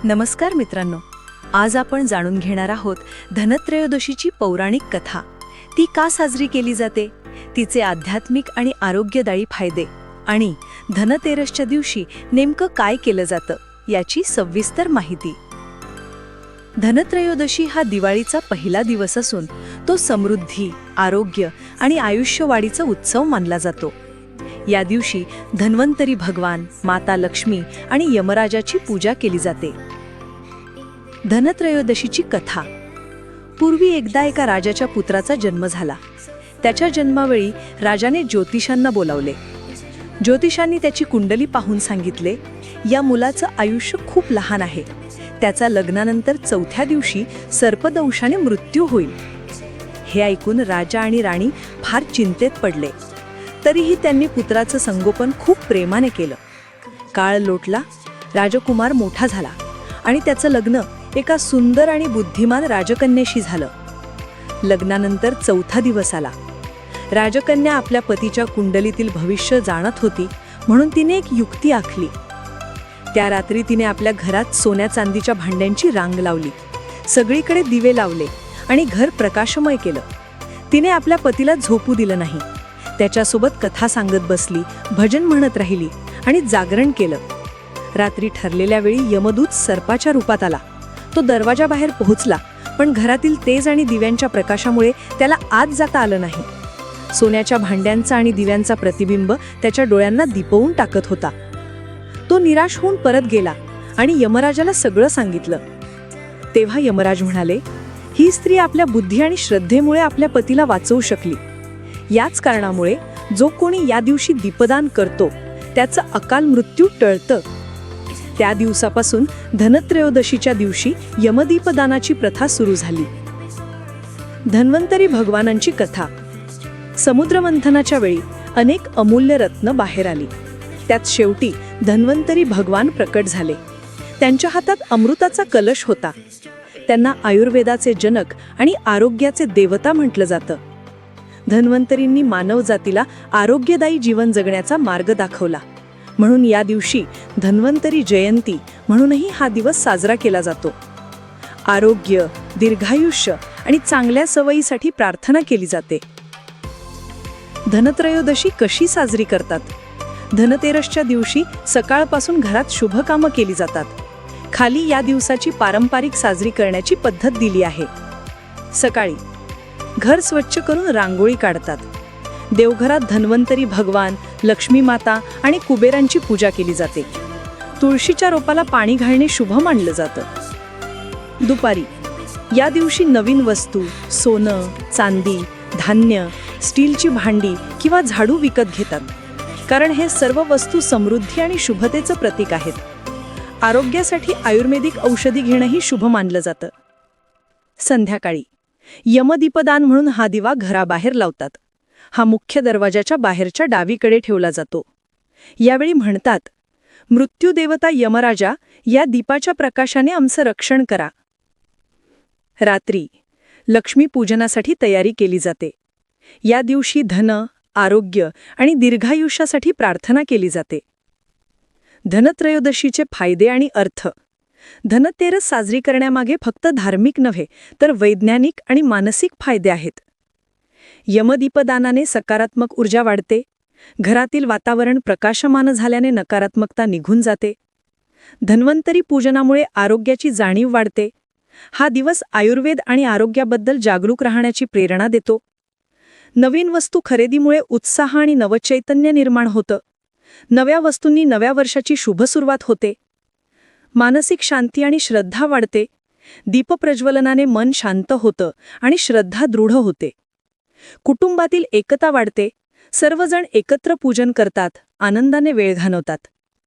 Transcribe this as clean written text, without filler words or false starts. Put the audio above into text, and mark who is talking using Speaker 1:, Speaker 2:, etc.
Speaker 1: नमस्कार मित्रांनो, आज आपण जाणून घेणार आहोत धनत्रयोदशीची पौराणिक कथा. ती का साजरी केली जाते, तिचे आध्यात्मिक आणि आरोग्यदायी फायदे आणि धनतेरसच्या दिवशी नेमकं काय केलं जातं याची सविस्तर माहिती. धनत्रयोदशी हा दिवाळीचा पहिला दिवस असून तो समृद्धी, आरोग्य आणि आयुष्यवाढीचा उत्सव मानला जातो. या दिवशी धन्वंतरी भगवान, माता लक्ष्मी आणि यमराजाची पूजा केली जाते. धनत्रयोदशीची कथा. पूर्वी एकदा एका राजाच्या पुत्राचा जन्म झाला. त्याच्या जन्मावेळी राजाने ज्योतिषांना बोलावले. ज्योतिषांनी त्याची कुंडली पाहून सांगितले, या मुलाचं आयुष्य खूप लहान आहे. त्याचा लग्नानंतर 4थ्या दिवशी सर्पदंशाने मृत्यू होईल. हे ऐकून राजा आणि राणी फार चिंतेत पडले. तरीही त्यांनी पुत्राचं संगोपन खूप प्रेमाने केलं. काळ लोटला, राजकुमार मोठा झाला आणि त्याचं लग्न एका सुंदर आणि बुद्धिमान राजकन्येशी झालं. लग्नानंतर 4था दिवस आला. राजकन्या आपल्या पतीच्या कुंडलीतील भविष्य जाणत होती, म्हणून तिने एक युक्ती आखली. त्या रात्री तिने आपल्या घरात सोन्या चांदीच्या भांड्यांची रांग लावली, सगळीकडे दिवे लावले आणि घर प्रकाशमय केलं. तिने आपल्या पतीला झोपू दिलं नाही. त्याच्यासोबत कथा सांगत बसली, भजन म्हणत राहिली आणि जागरण केलं. रात्री ठरलेल्या वेळी यमदूत सर्पाच्या रूपात आला. तो दरवाजाबाहेर पोहोचला, पण घरातील तेज आणि दिव्यांच्या प्रकाशामुळे त्याला आत जाता आलं नाही. सोन्याच्या भांड्यांचा आणि दिव्यांचा प्रतिबिंब त्याच्या डोळ्यांना दिपवून टाकत होता. तो निराश होऊन परत गेला आणि यमराजाला सगळं सांगितलं. तेव्हा यमराज म्हणाले, ही स्त्री आपल्या बुद्धी आणि श्रद्धेमुळे आपल्या पतीला वाचवू शकली. याच कारणामुळे जो कोणी या दिवशी दीपदान करतो त्याचं अकाल मृत्यू टळतं. त्या दिवसापासून धनत्रयोदशीच्या दिवशी यमदीपदानाची प्रथा सुरू झाली. धन्वंतरी भगवानांची कथा. समुद्रमंथनाच्या वेळी अनेक अमूल्य रत्न बाहेर आली. त्यात शेवटी धन्वंतरी भगवान प्रकट झाले. त्यांच्या हातात अमृताचा कलश होता. त्यांना आयुर्वेदाचे जनक आणि आरोग्याचे देवता म्हटलं जातं. धन्वंतरींनी मानवजातीला आरोग्यदायी जीवन जगण्याचा मार्ग दाखवला. म्हणून या दिवशी धन्वंतरी जयंती म्हणूनही हा दिवस साजरा केला जातो. आरोग्य, दीर्घायुष्य आणि चांगल्या सवयीसाठी प्रार्थना केली जाते. धनत्रयोदशी कशी साजरी करतात? धनतेरसच्या दिवशी सकाळपासून घरात शुभ कामं केली जातात. खाली या दिवसाची पारंपरिक साजरी करण्याची पद्धत दिली आहे. सकाळी घर स्वच्छ करून रांगोळी काढतात. देवघरात धन्वंतरी भगवान, लक्ष्मी माता आणि कुबेरांची पूजा केली जाते. तुळशीच्या रोपाला पाणी घालणे शुभ मानलं जातं. दुपारी या दिवशी नवीन वस्तू, सोनं, चांदी, धान्य, स्टीलची भांडी किंवा झाडू विकत घेतात, कारण हे सर्व वस्तू समृद्धी आणि शुभतेचं प्रतीक आहेत. आरोग्यासाठी आयुर्वेदिक औषधी घेणंही शुभ मानलं जातं. संध्याकाळी यमदीपदान म्हणून हा दिवा घराबाहेर लावतात. हा मुख्य दरवाजाच्या बाहेरच्या डावीकडे ठेवला जातो. यावेळी म्हणतात, मृत्यूदेवता यमराजा, या दीपाच्या प्रकाशाने आमचं रक्षण करा. रात्री लक्ष्मी पूजनासाठी तयारी केली जाते. या दिवशी धन, आरोग्य आणि दीर्घायुष्यासाठी प्रार्थना केली जाते. धनत्रयोदशीचे फायदे आणि अर्थ. धनतेरस साजरी करण्यामागे फक्त धार्मिक नव्हे तर वैज्ञानिक आणि मानसिक फायदे आहेत. यमदीपदानाने सकारात्मक ऊर्जा वाढते. घरातील वातावरण प्रकाशमान झाल्याने नकारात्मकता निघून जाते. धन्वंतरी पूजनामुळे आरोग्याची जाणीव वाढते. हा दिवस आयुर्वेद आणि आरोग्याबद्दल जागरूक राहण्याची प्रेरणा देतो. नवीन वस्तू खरेदीमुळे उत्साह आणि नवचैतन्य निर्माण होतं. नव्या वस्तूंनी नव्या वर्षाची शुभ सुरुवात होते. मानसिक शांती आणि श्रद्धा वाढते. दीपप्रज्वलनाने मन शांत होतं आणि श्रद्धा दृढ होते. कुटुंबातील एकता वाढते. सर्वजण एकत्र पूजन करतात, आनंदाने वेळ घालवतात.